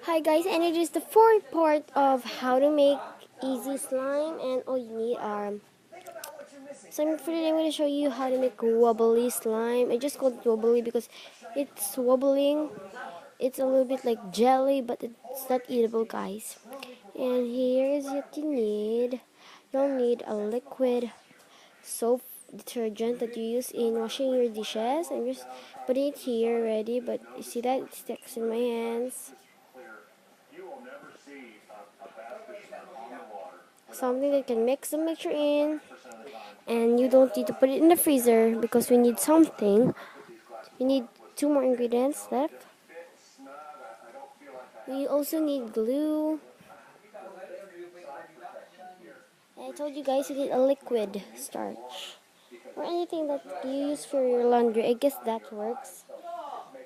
Hi guys, and it is the fourth part of how to make easy slime, and all you need are slime. For today I'm going to show you how to make wobbly slime. I just called it wobbly because it's wobbling. It's a little bit like jelly, but it's not eatable, guys. And here's what you need. You'll need a liquid soap detergent that you use in washing your dishes. I'm just putting it here ready, but you see that it sticks in my hands. Something that can mix the mixture in, and you don't need to put it in the freezer because we need something. We need two more ingredients left. We also need glue. And I told you guys you need a liquid starch or anything that you use for your laundry. I guess that works.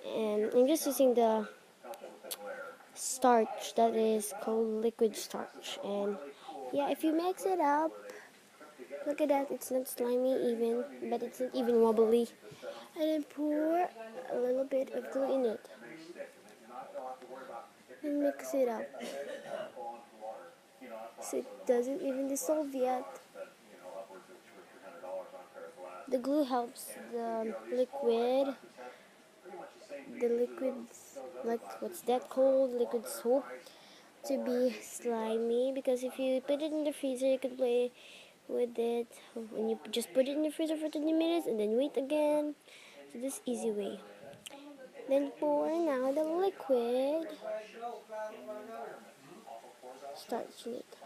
And I'm just using the starch that is called liquid starch. And yeah, if you mix it up, look at that, it's not slimy even, but it's not even wobbly. And then pour a little bit of glue in it and mix it up. So it doesn't even dissolve yet. The glue helps the liquids, like what's that called, liquid soap, to be slimy, because if you put it in the freezer you could play with it when you just put it in the freezer for 20 minutes and then wait again. So this easy way. Then pour now the liquid starch in it.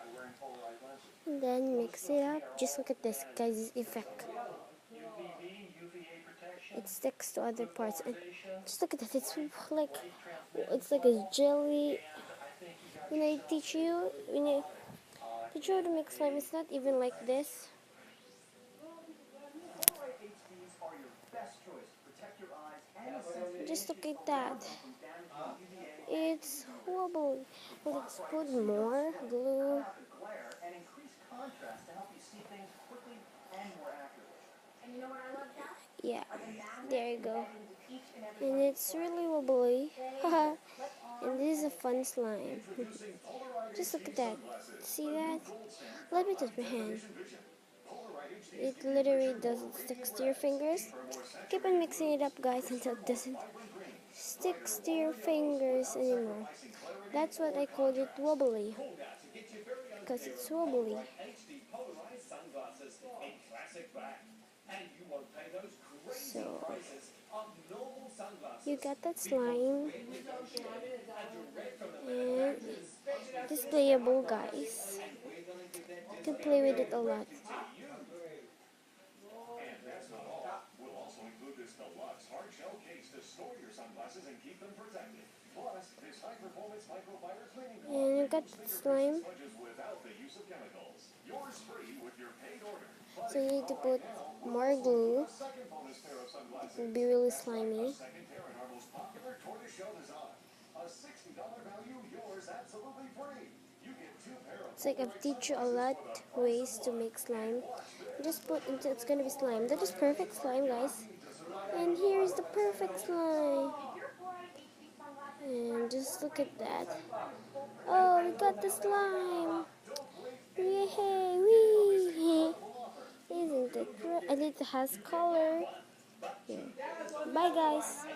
And then mix it up. Just look at this, guys, this effect. It sticks to other parts, and just look at that. It's like a jelly. When I teach you, how to make slime, it's not even like this. Just look at that. It's wobbly. Let's put more glue. Yeah, there you go. And it's really wobbly. And this is a fun slime. Just look at that. See that? Let me touch my hand. It literally doesn't stick to your fingers. Keep on mixing it up, guys, until it doesn't stick to your fingers anymore. That's what I called it, wobbly, because it's wobbly. So you got that slime, and it's playable, guys. You can play with it a lot. And you got the slime. So you need to put more glue. It will be really slimy. It's like I've teach you a lot ways to make slime. Just put until it's gonna be slime. That is perfect slime, guys. And here's the perfect slime. And just look at that. Oh, we got the slime. Yay, wee. Isn't it great? And it has color. Here. Bye, guys.